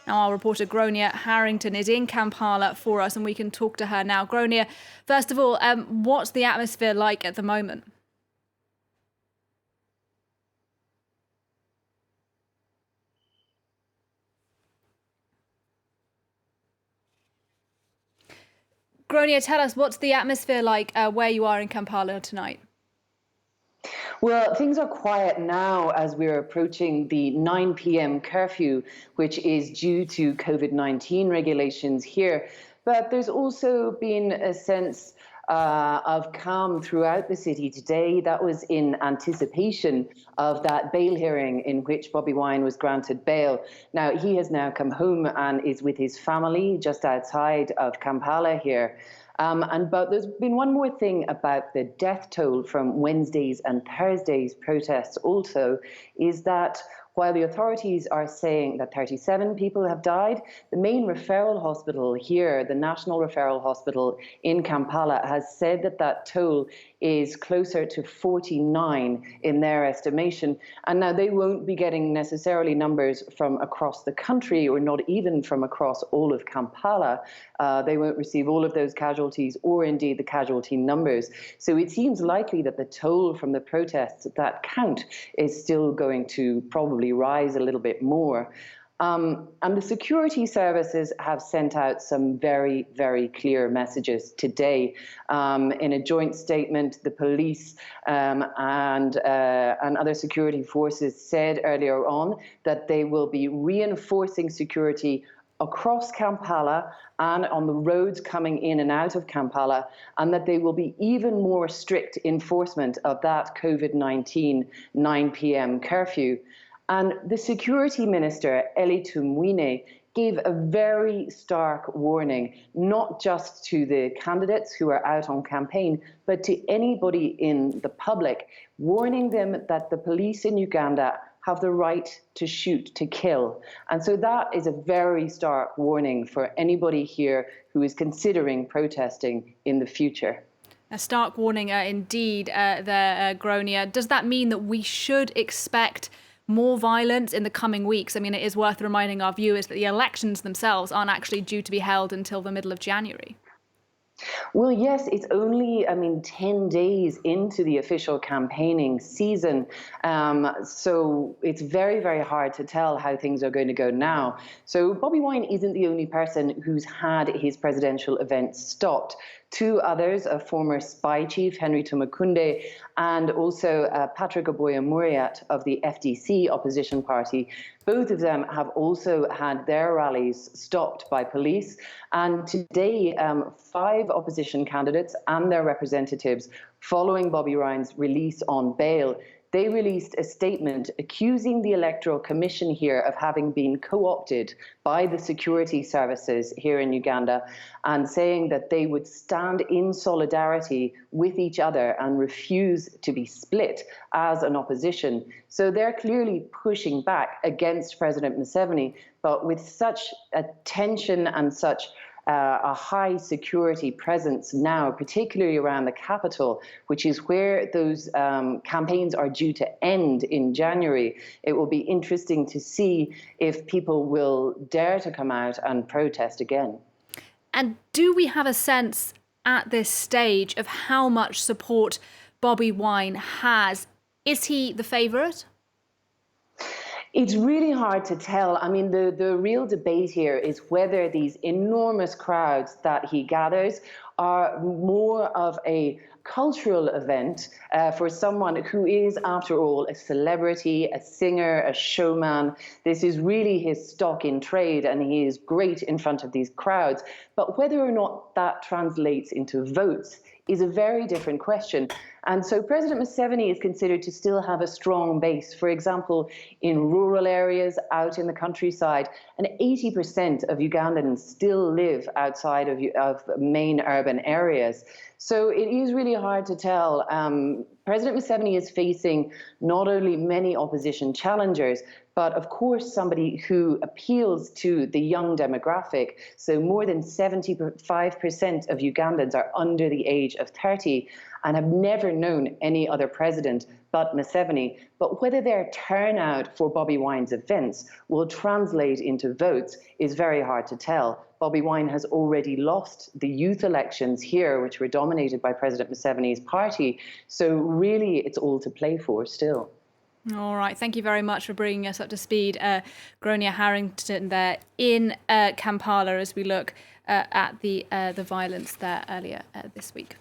Now, our reporter Grainne Harrington is in Kampala for us, and we can talk to her now. Grainne, first of all, what's the atmosphere like at the moment? Grainne, tell us, what's the atmosphere like where you are in Kampala tonight? Well, things are quiet now as we're approaching the 9 p.m. curfew, which is due to COVID-19 regulations here. But there's also been a sense of calm throughout the city today. That was in anticipation of that bail hearing in which Bobi Wine was granted bail. Now, he has now come home and is with his family just outside of Kampala here. But there's been one more thing about the death toll from Wednesday's and Thursday's protests also, is that while the authorities are saying that 37 people have died, the main referral hospital here, the National Referral Hospital in Kampala, has said that that toll is closer to 49 in their estimation. And now they won't be getting necessarily numbers from across the country, or not even from across all of Kampala. They won't receive all of those casualties or indeed the casualty numbers. So it seems likely that the toll from the protests, that count, is still going to probably rise a little bit more. And the security services have sent out some very, very clear messages today. In a joint statement, the police and other security forces said earlier on that they will be reinforcing security across Kampala and on the roads coming in and out of Kampala, and that they will be even more strict enforcement of that COVID-19 9 p.m. curfew. And the security minister, Eli Tumwine, gave a very stark warning, not just to the candidates who are out on campaign, but to anybody in the public, warning them that the police in Uganda have the right to shoot, to kill. And so that is a very stark warning for anybody here who is considering protesting in the future. A stark warning indeed there, Grainne. Does that mean that we should expect more violence in the coming weeks? I mean, it is worth reminding our viewers that the elections themselves aren't actually due to be held until the middle of January. Well, yes, it's only, 10 days into the official campaigning season. So it's very, very hard to tell how things are going to go now. So Bobi Wine isn't the only person who's had his presidential event stopped. Two others, a former spy chief, Henry Tumukunde, and also Patrick Oboya-Muriat of the FDC opposition party, both of them have also had their rallies stopped by police. And today, 5 opposition candidates and their representatives, following Bobi Wine's release on bail, they released a statement accusing the Electoral Commission here of having been co-opted by the security services here in Uganda, and saying that they would stand in solidarity with each other and refuse to be split as an opposition. So they're clearly pushing back against President Museveni, but with such a tension and such a high security presence now, particularly around the capital, which is where those campaigns are due to end in January. It will be interesting to see if people will dare to come out and protest again. And do we have a sense at this stage of how much support Bobi Wine has? Is he the favourite? It's really hard to tell. I mean, the real debate here is whether these enormous crowds that he gathers are more of a cultural event for someone who is, after all, a celebrity, a singer, a showman. This is really his stock in trade, and he is great in front of these crowds. But whether or not that translates into votes is a very different question. And so President Museveni is considered to still have a strong base, for example, in rural areas, out in the countryside, and 80% of Ugandans still live outside of main urban areas. So it is really hard to tell. President Museveni is facing not only many opposition challengers, But of course, somebody who appeals to the young demographic, so more than 75% of Ugandans are under the age of 30 and have never known any other president but Museveni. But whether their turnout for Bobi Wine's events will translate into votes is very hard to tell. Bobi Wine has already lost the youth elections here, which were dominated by President Museveni's party. So really, it's all to play for still. All right. Thank you very much for bringing us up to speed. Grainne Harrington there in Kampala as we look at the violence there earlier this week.